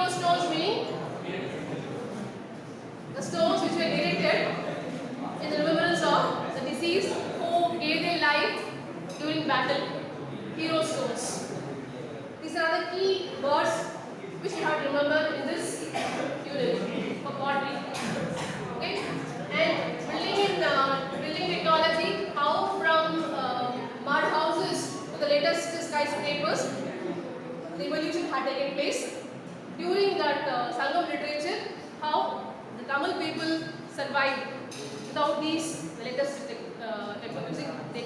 hero stones meaning the stones which were erected in the remembrance of the deceased who gave their life during battle. Hero stones. These are the key words which you have to remember in this unit for pottery. Okay, and building technology. How from mud houses to the latest skyscrapers, the evolution had taken place. During that Sangam literature, how the Tamil people survived without these latest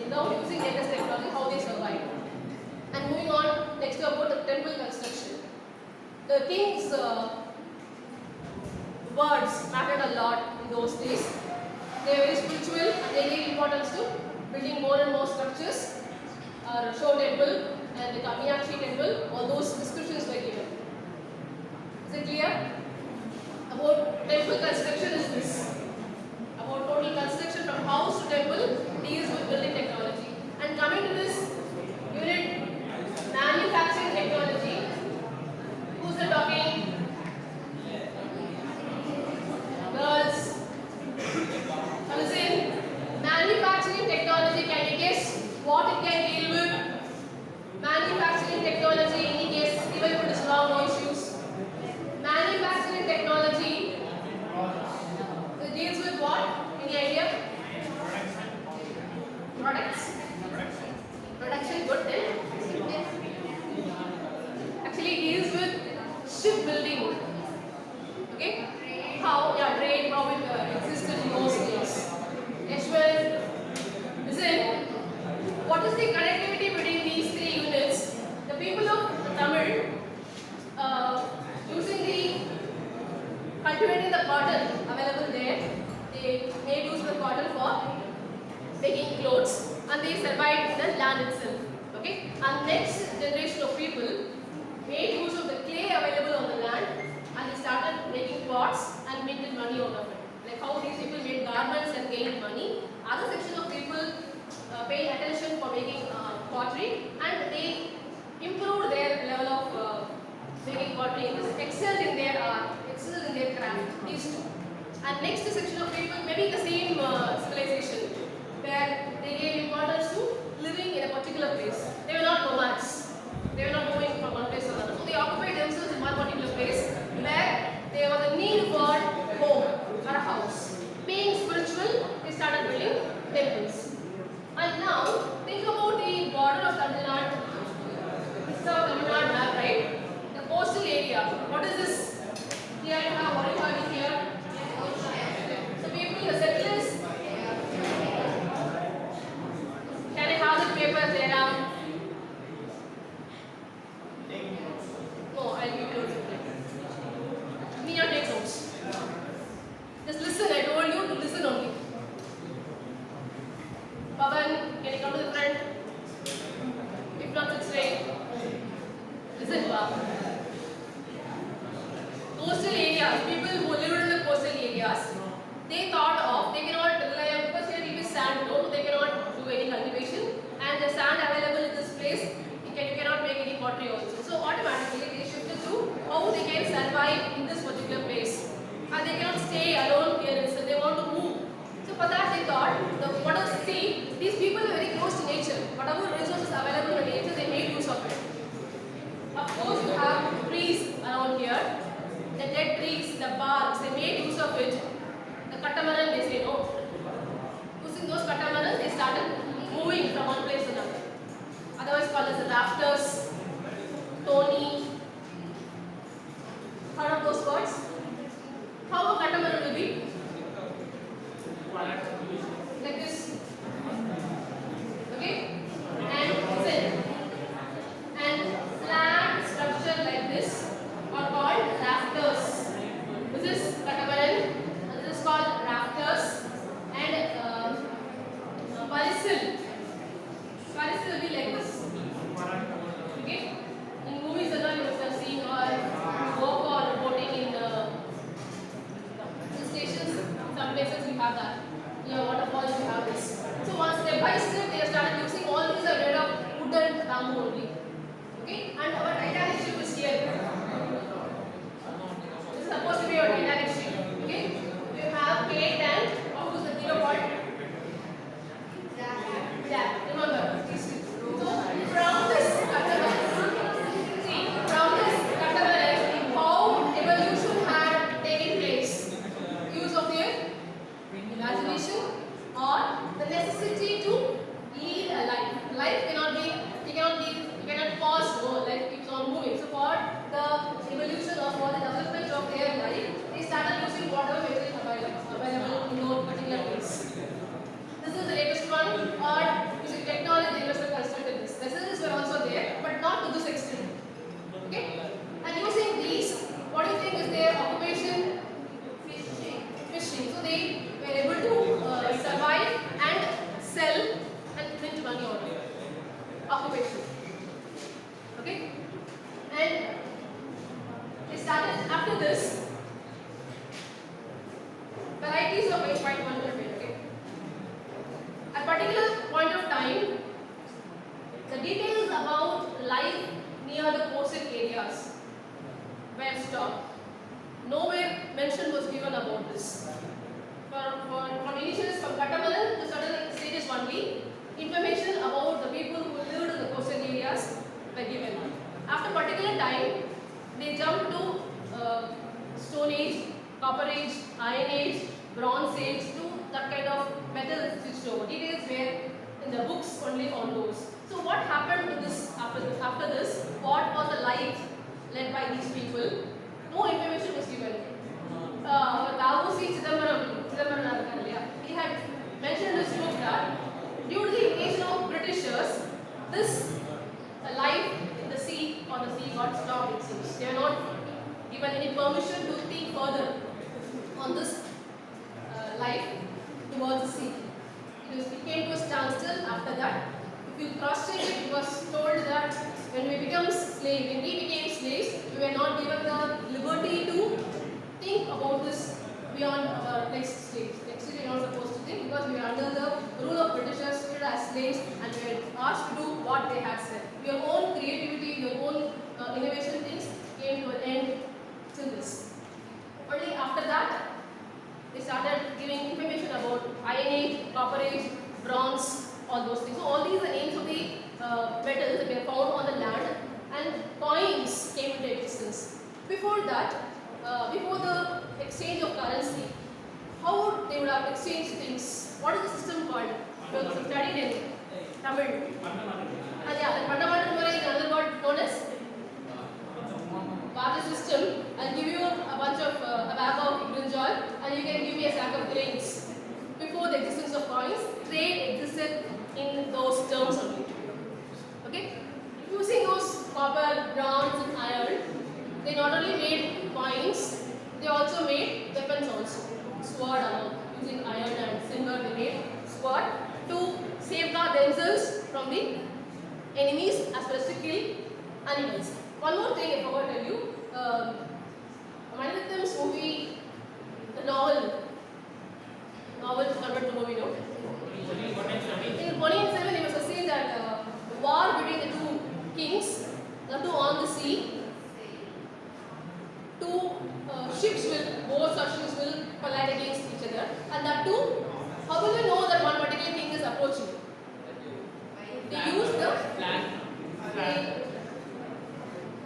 without using latest technology, how they survived. And moving on, next about the temple construction. The king's words mattered a lot in those days. They were very spiritual and they gave importance to building more and more structures. Show temple and the Kamiyakshi temple, all those descriptions were given. Is it clear? About temple construction is this. About total construction from house to temple deals with building technology. And coming to this unit, manufacturing technology. Who's the talking? Girls. Listen. Manufacturing technology, can you guess what it can deal with? Manufacturing technology, any guess? Even if it is wrong, no issues. Manufacturing technology deals with what? Any idea? Products. Production, good then. Actually, it deals with shipbuilding. Okay? How, yeah, trade, how it existed in those days. Ashwin, listen. What is the connectivity between these three units? The people of Tamil, using the cultivating the cotton available there, they made use of the cotton for making clothes, and they survived in the land itself. Okay, and next generation of people made use of the clay available on the land, and they started making pots and minted money out of it. Like how these people made garments and gained money. Other section of people paid attention for making pottery, and they improved their level of making pottery. Excelled in their art, excelled in their craft. These two. And next section of people, maybe the same civilization, where they gave importance to living in a particular place. They were not nomads. They were not moving from one place to another. So they occupied themselves in one particular place where there was a need for home or a house. Being spiritual, they started building temples. And now, think about the border of Tamil Nadu. This is our Tamil Nadu map, right? The coastal area. What is this? Here you have, what do you have in here? So people, the settlers, can I have the paper there around? No, I'll give you notes. You need not take notes. Just listen, I told you to listen only. Pavan, can you come to the front? If not, sit straight. Listen, Pavan. Coastal areas, people who lived in the coastal areas, they thought of, they cannot rely on, because here it is sand, no, they cannot do any cultivation, and the sand available in this place, you cannot make any pottery also. So automatically they shifted to how they can survive in this particular place. And they cannot stay alone here, so they want to move. So for that they thought, what is the sea? These people are very close to nature. Whatever resources available in nature, they made use of it. Of course, you have trees around here. The dead trees, the barks, they made use of it. The catamaran, they say no. Using those catamarans, they started moving from one place to another. Otherwise called as the rafters, Tony. Heard of those words? How a catamaran will be? Like this. Okay? And listen. And flat structure like this are called rafters. This is catamaran, and this is called rafters. And palisade. Palisade will be like this. Okay? And using these, what do you think is their occupation? Fishing. So they were able to survive and sell and mint money on it. Occupation. Okay? And they started after this. Varieties of white wonder trade. Okay? At a particular point of time, the details about life near the coastal areas were stopped. Nowhere mention was given about this. From initials from Katamalan to certain stages only, information about the people who lived in the coastal areas were given. After a particular time, they jumped to Stone Age, Copper Age, Iron Age, Bronze Age to that kind of metal switched over. Details were in the books only on those. So what happened to this after this? What was the life led by these people? No information was given. Babu C. Chidambaram, he had mentioned in his book that due to the invasion of Britishers, this life in the sea or the sea got stopped, it seems. They were not given any permission to think further on this life towards the sea. It came to a standstill after that. If you cross-check it, it was told that when we became slaves, we were not given the liberty to think about this beyond our next stage. Next stage we are not supposed to think because we were under the rule of Britishers, treated as slaves, and we were asked to do what they had said. Your own creativity, your own innovation things came to an end till this. Only after that, they started giving information about Iron Age, Copper Age, Bronze, all those things. So all these are names of the metals that were found on the land, and coins came into existence. Before that, before the exchange of currency, how they would have exchanged things? What is the system called? You have studied in Tamil. Yeah, Pandamatal Murai is another word known as barter system. I'll give you a bunch of a bag of brinjal, and you can give me a sack of grains. Before the existence of coins, trade existed in those terms only. Okay? Using those copper, bronze, and iron, they not only made coins, they also made weapons also. Sword alone. Using iron and silver, they made sword to safeguard themselves from the enemies as well as to kill animals. One more thing I forgot to tell you. Maniratham's movie, the novel is converted to movie, no? In 187, there was a scene that the war between the two kings, the two on the sea, two ships with boats or ships will collide against each other, and that too, how will you know that one particular king is approaching? They use the flag.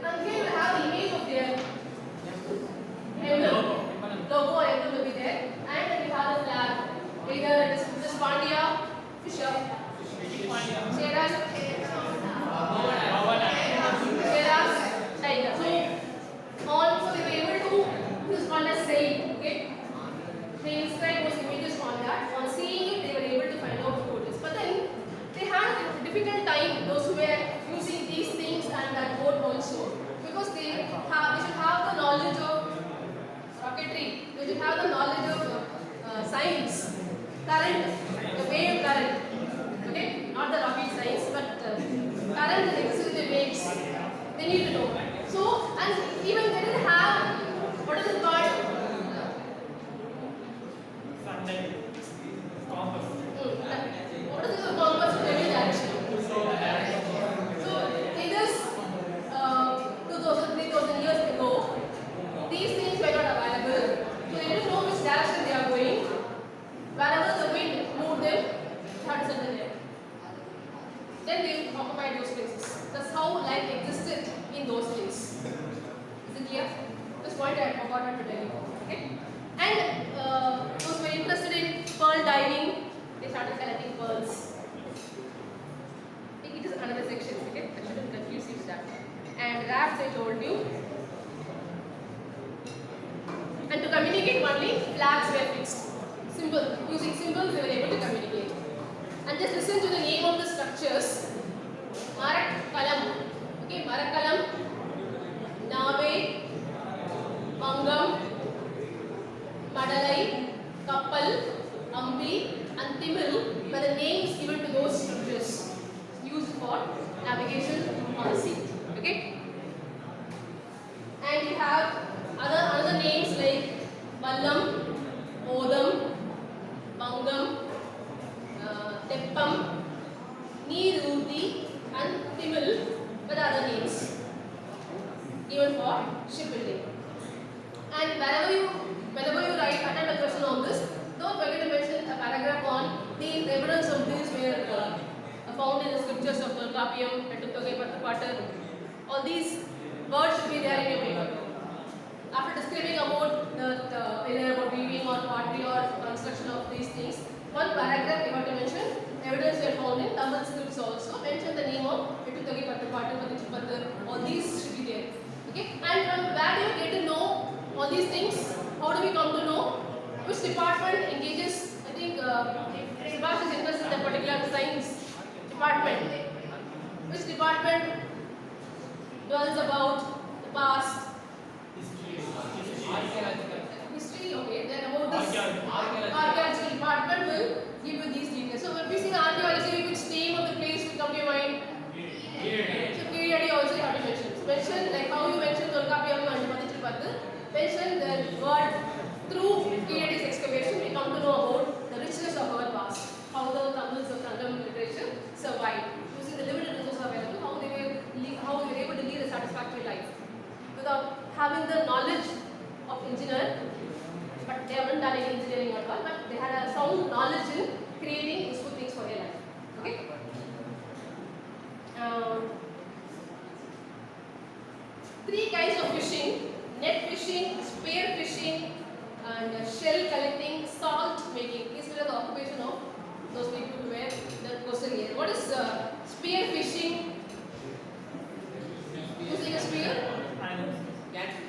And here we have the image of their emblem. Logo or emblem will be there, and then we have the flag. Either it is this Pandya, Fisher, Cheras, Tiger. So, also they were able to use one as saying, okay? They inscribed those images on that. On seeing it, they were able to find out who it is. But then they had a difficult time, those who were using these things and that board also, because they should have the knowledge of rocketry, they should have the knowledge of science, current, the wave current, okay, not the rocket science, but current and electricity waves, they need to know. So, and even they didn't have, what is it called? Compass. What is the compass in every direction? So, in this 2000, 3000 years ago, these things were not available. So, they didn't know which direction they are going. Wherever the wind moved them, they had to settle there. Then they occupied those places. That's how life existed in those days. Is it clear? This point I forgot to tell you. Okay? And those who were interested in pearl diving, they started collecting pearls. I think it is another section. Okay? I shouldn't confuse you with that. And rafts I told you. And to communicate only, flags were fixed. Simple. Using symbols, they were able to communicate. And just listen to the name of the structures. Marak Kalam. Okay, Marak Kalam, and you have other names like Vallam, Odam, Bangam, Teppam, Neerurti and Timil with other names, even for shipbuilding. And whenever you write attempt a question on this, don't forget to mention a paragraph on the evidence of these were found in the scriptures of Tolkappiyam, Pettutogai, Pattu. All these words should be there in your paper. After describing about about weaving or pottery or construction of these things, one paragraph you have to mention evidence were found in Tamil scripts also. Mention the name of Pettutogai, Pattu, all these should be there. Okay? And from where do you get to know all these things? How do we come to know? Which department engages? I think Subhash is interested in a particular science department. Which department dwells about the past? History, okay. Then about this archaeology department will give you these details. So when we see archaeology, which name of the place will come to your mind? So period also you have to mention. So mention like how you mentioned Tolkappiyam and Pattu. Mention the word through periodic excavation we come to know about the richness of our past. How the Tamils of Sangam literature survived. Using the limited resources available, how they were able to lead a satisfactory life. Without having the knowledge of engineer, but they haven't done any engineering at all, but they had a sound knowledge in creating useful things for their life. Okay? Three kinds of fishing: net fishing, spear fishing, and shell collecting, salt making. These were the occupation of those people who were the question here. What is spear fishing? Using a spear?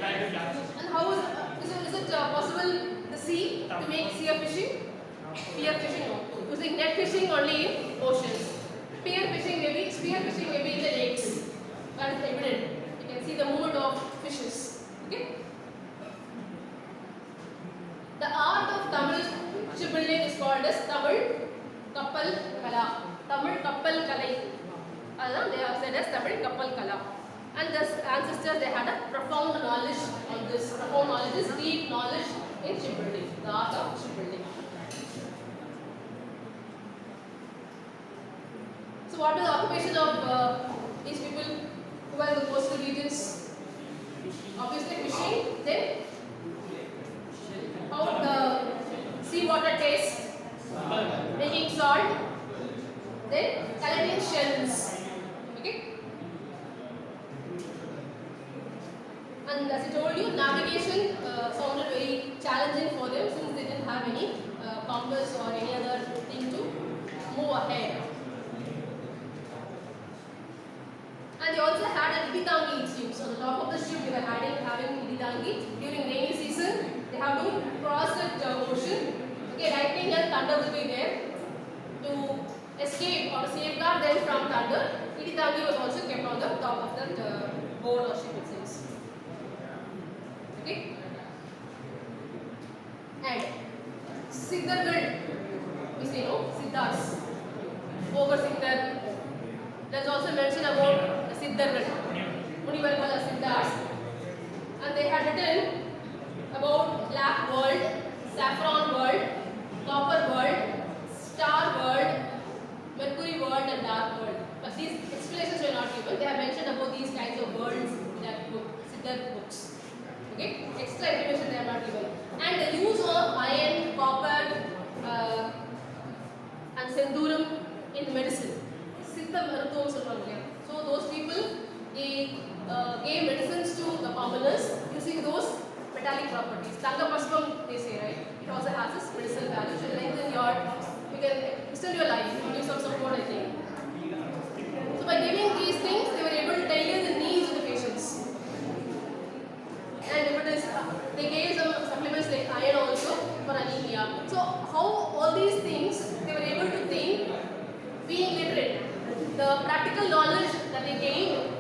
And how is it possible the sea to make spear fishing? Spear fishing, no. Using net fishing only in oceans. Spear fishing may be in the lakes. That is evident. You can see the movement of fishes. Okay. The art of Tamil shipbuilding is called as Tamil Kappal Kala. Tamil Kappal Kalai. They are said as Tamil Kappal Kala. And the ancestors, they had a profound knowledge on this. Profound knowledge is deep knowledge in shipbuilding, the art of shipbuilding. So what is the occupation of these people who are in the coastal regions? Obviously fishing, then how the seawater tastes, making salt, then collecting shells. Okay? And as I told you, navigation sounded very challenging for them since they didn't have any compass or any other thing to move ahead. And they also had a iditangi tubes on the top of the ship. They were having iditangi during rainy season. They have to cross the ocean. Okay, lightning and thunder will be there to escape or to safeguard them from thunder. Iditangi was also kept on the top of that boat or ship, it seems. Okay. And Siddhargad, we say no, Siddhas, over Siddhar. There's also mention about the Siddhargad, Munivarkala Siddhas, and they had written about black world, saffron world, copper world, star world, mercury world, and dark world. But these explanations were not given. They have mentioned about these kinds of worlds in that book, Siddhar books. Okay, extra information they are not given. And the use of iron, copper, and sendurum in medicine. So those people, they gave medicines to the commoners using those metallic properties. Tangapaspam, they say, right? It also has this medicinal value to lengthen you can extend your life, give some support, I think. So by giving these things, they were able to tailor the needs of the patients. And if it is, they gave some supplements like iron also for anemia. So how all these things, they were able to think, being literate, the practical knowledge that they gained,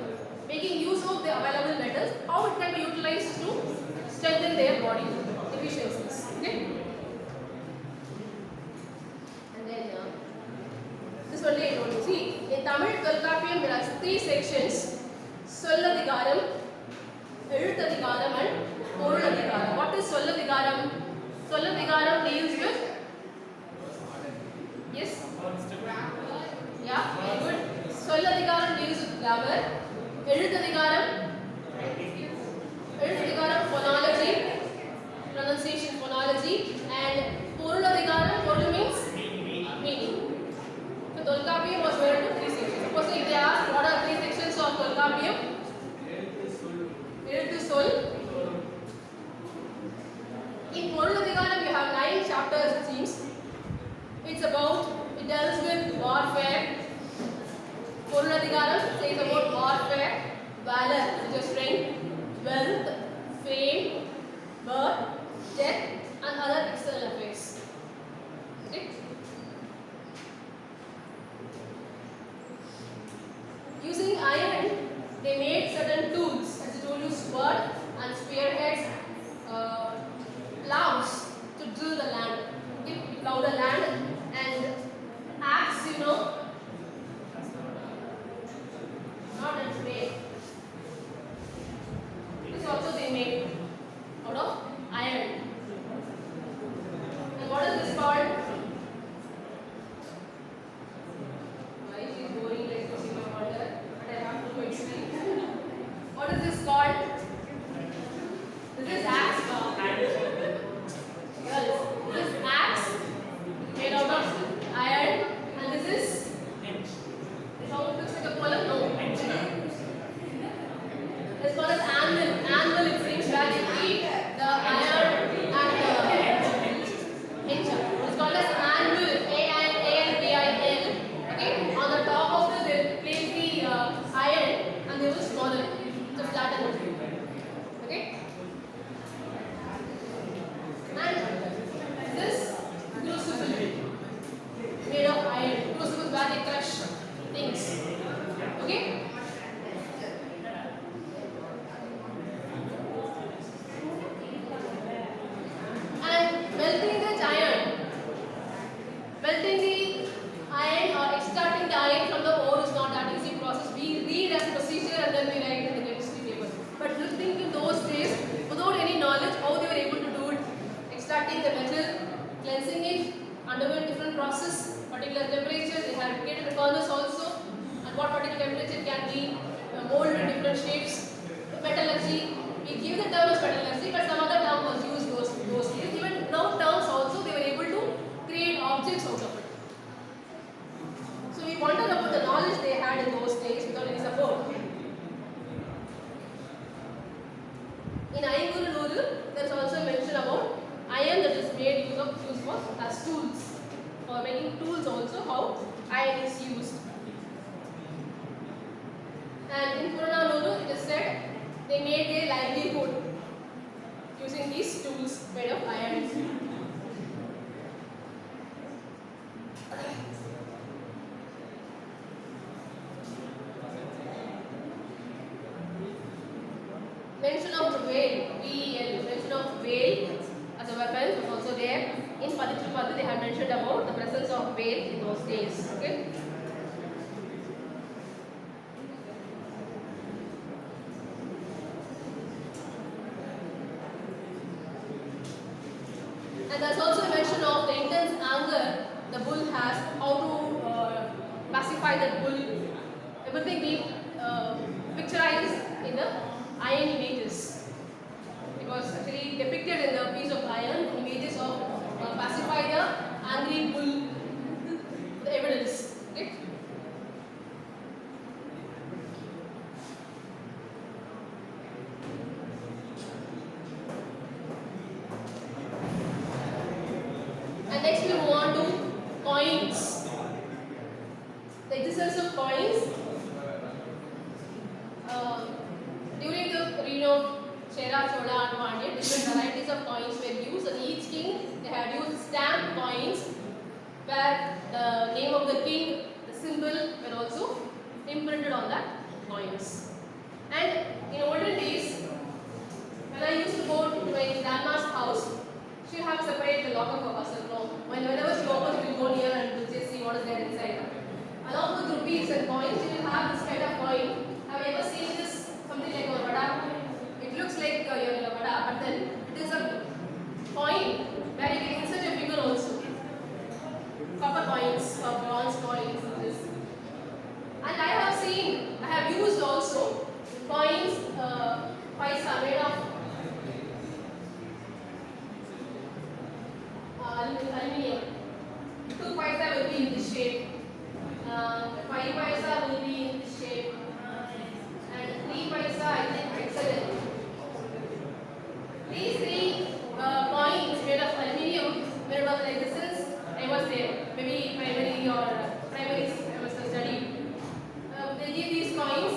making use of the available metals, how it can be utilized to strengthen their body efficiencies. Okay? And then this one day I told you. See, in Tamil Tolkappiyam there are 3 sections: Solladikaram, Ezhuthathikaram and Porulathikaram. What is Sollathikaram? Sollathikaram deals with, yes, yeah, very good. Sollathikaram deals with grammar. Ezhuthathikaram phonology, pronunciation, phonology, and பொருளதிகாரம், பொருள் means meaning. So Tolkappiyam was made into 3 sections. Suppose if they ask what are 3 sections of Tolkappiyam? எழுத்து சொல். In Porulathikaram you have 9 chapters it seems. It deals with warfare. Porulathikaram says about warfare, valor, which is strength, wealth, fame, birth, death, and other external affairs. Okay? Using iron, they made certain tools, as I told you, sword and spearheads, plows to drill the land. Okay? To plow the land, and axe, not that way. This also they made out of iron. And what is this called? Why is it boring like this in my water? But I have to explain. What is this called? This is axe. Yes, this is axe made out of iron, and this is how it looks like a column. No. It's called as anvil. Anvil, it seems, where they keep the iron and the hinge. It's called as anvil. A-N-V-I-L. Okay. On the top of this, they place the iron, and they will smother it to flatten it. Okay. And this crucible made of iron. Crucible where they crush things. Okay. Melting the iron or extracting the iron from the ore is not that easy process. We read as procedure and then we write in the chemistry paper. But think in those days, without any knowledge, how they were able to do it. Extracting the metal, cleansing it, undergoing different process, particular temperature. They have created a furnace also, and what particular temperature can be molded in different shapes. Metallurgy, we give the term as metallurgy, but some other term was used those days. Even now terms also, they were able to create objects out of it. So we wonder about the knowledge they had in those days without any support. In Ainguru Nuru, there is also mention about iron that is made use for as tools. For making tools also, how iron is used. And in Purananuru, it is said they made their livelihood using these tools made of iron. Mention of the whale, V-E-L, mention of whale as a weapon was also there. In Padithupadu, they had mentioned about the presence of whale in those days. Okay. And there's also a mention of the intense anger the bull has, how to pacify that bull. Everything being picturized in the iron images. It was actually depicted in the piece of iron, images of pacify the angry bull, the evidence. Okay? And next we move on to coins. The existence of coins. During the reign of Chera, Chola and Pandya, different varieties of coins were used, and each king they had used stamp coins where the name of the king, the symbol were also imprinted on that coins. And in olden days, when I used to go to my grandma's house, she have separate the locker for herself. Whenever she opens, she will go near and will just see what is there inside. Along with rupees and coins, she will have this kind of coin. Have you ever seen this? Something like a vada. It looks then it is a coin where you can insert your finger also. Copper coins or bronze coins. This. And I have used also coins, paisa made of aluminium. 2 paisa will be in this shape. 5 paisa will be in this shape. And 3 paisa, I think, excellent. These 3 coins made of aluminium, made of like distance, I was there. Maybe primary or primary I must have studied. They give these coins,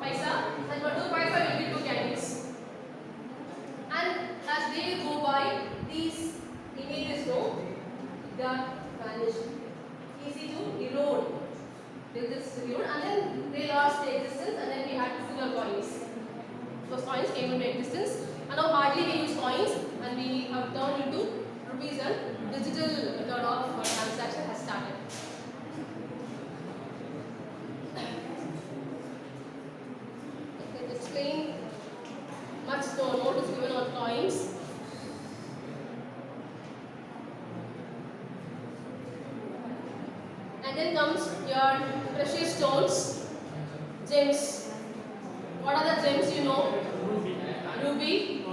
paisa, and for 2 paisa will be 2 candies. And as they go by, these images go, they are vanished. Easy to erode. They just erode and then they lost their existence and then we had silver coins. Those coins came into existence and now hardly we use coins and we have turned into rupees and digital method of transaction has started. I can explain much more. Note is given on coins. And then comes your precious stones, gems. What are the gems you know? Ruby,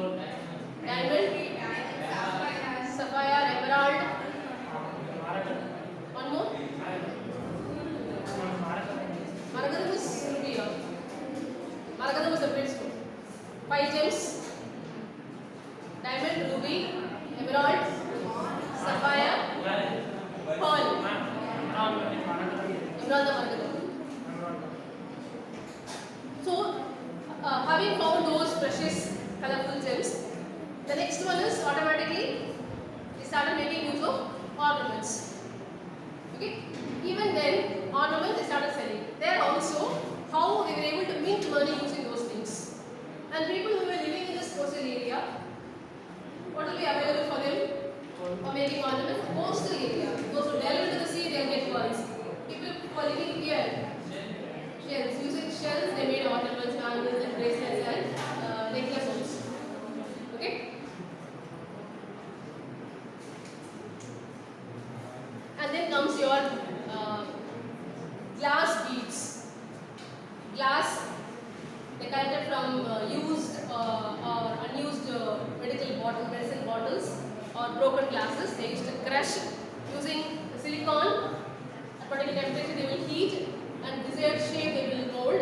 diamond, sapphire, emerald. One more? Maragadam is ruby. Maragadam is a separate stone. 5 gems. Diamond, ruby, emerald, sapphire, pearl. So, having found those precious colorful gems, the next one is automatically we started making use of ornaments. Okay, even then ornaments they started selling. There also how they were able to mint money using those things. And people who were living in this coastal area, what will be available for them for making ornaments? Coastal area. Those who delve into the sea, they will get pearls. People who are living here, shells. Using shells, they made ornaments, bangles, and bracelets and necklaces. Okay. And then comes your glass beads. Glass, they collected from used or unused medicine bottles or broken glasses. They used to crush using silicone. At particular temperature, they will heat and desired shape they will mold.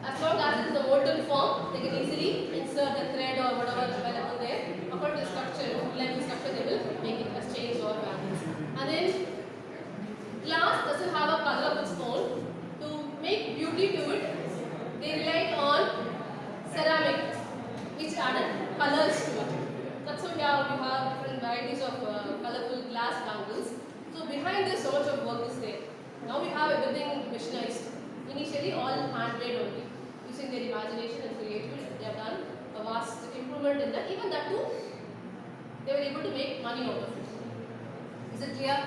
As long as it is a molten form, they can easily insert a thread or whatever is available there. According to the structure, like the structure, they will make it as chains or bangles. And then glass doesn't have a color of its own. To make beauty to it, they relied on ceramic, which added colors to it. That's why you have different varieties of colorful glass bangles. So behind this, so much of work is there. Now we have everything machinized. Initially, all handmade only. Using their imagination and creativity, they have done a vast improvement in that. Even that too, they were able to make money out of it. Is it clear?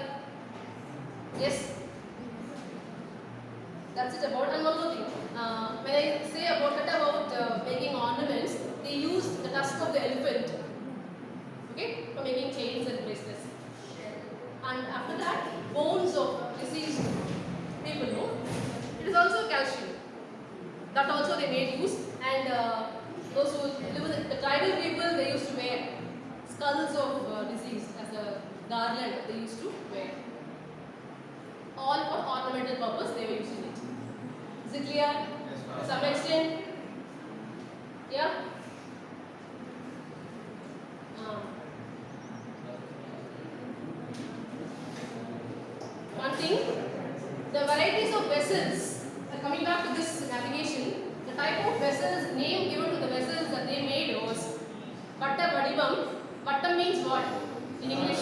Yes? That's it about. And one more thing. When I say about making ornaments, they used the tusk of the elephant, okay, for making chains and bracelets. And after that, bones of deceased people, no? It is also calcium. That also they made use. And those who live with the tribal people, they used to wear skulls of deceased as a garland they used to wear. All for ornamental purpose they were using it. Is it clear? To some extent? Yeah? One thing, the varieties of vessels, coming back to this navigation, the type of vessels, name given to the vessels that they made was Vatta Vadivam. Vatta means what in English?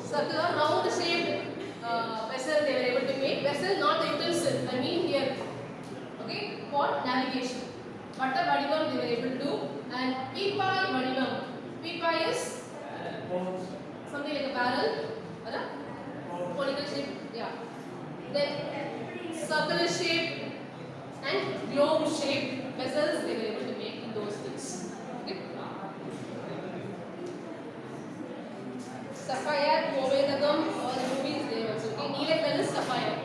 Circular, round shaped vessel they were able to make. Vessel, not the utensil, I mean here. Okay, for navigation. Vatta Vadivam they were able to do. And Pipai Vadivam. Pipai is something like a barrel. Conical shape, yeah. Then circular shape and globe shape vessels they were able to make in those things. Okay. sapphire, Movedagam, all the movies there also. Okay, Neelakal is sapphire.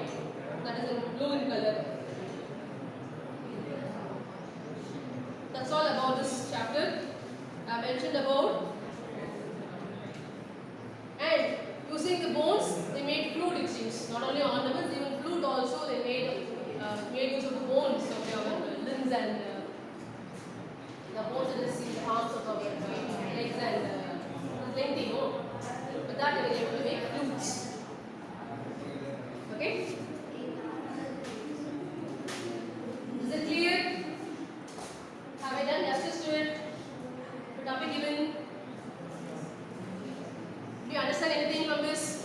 That is in blue in color. That's all about this chapter. I mentioned about. And using the bones, they made flute exchange. Not only ornaments, even flute also they made use of the bones of their limbs and the bones that is in the arms of our legs and lengthy, no? But that they were able to make flutes. Okay? Is it clear? Have I done justice to it? The topic given? Do you understand anything from this?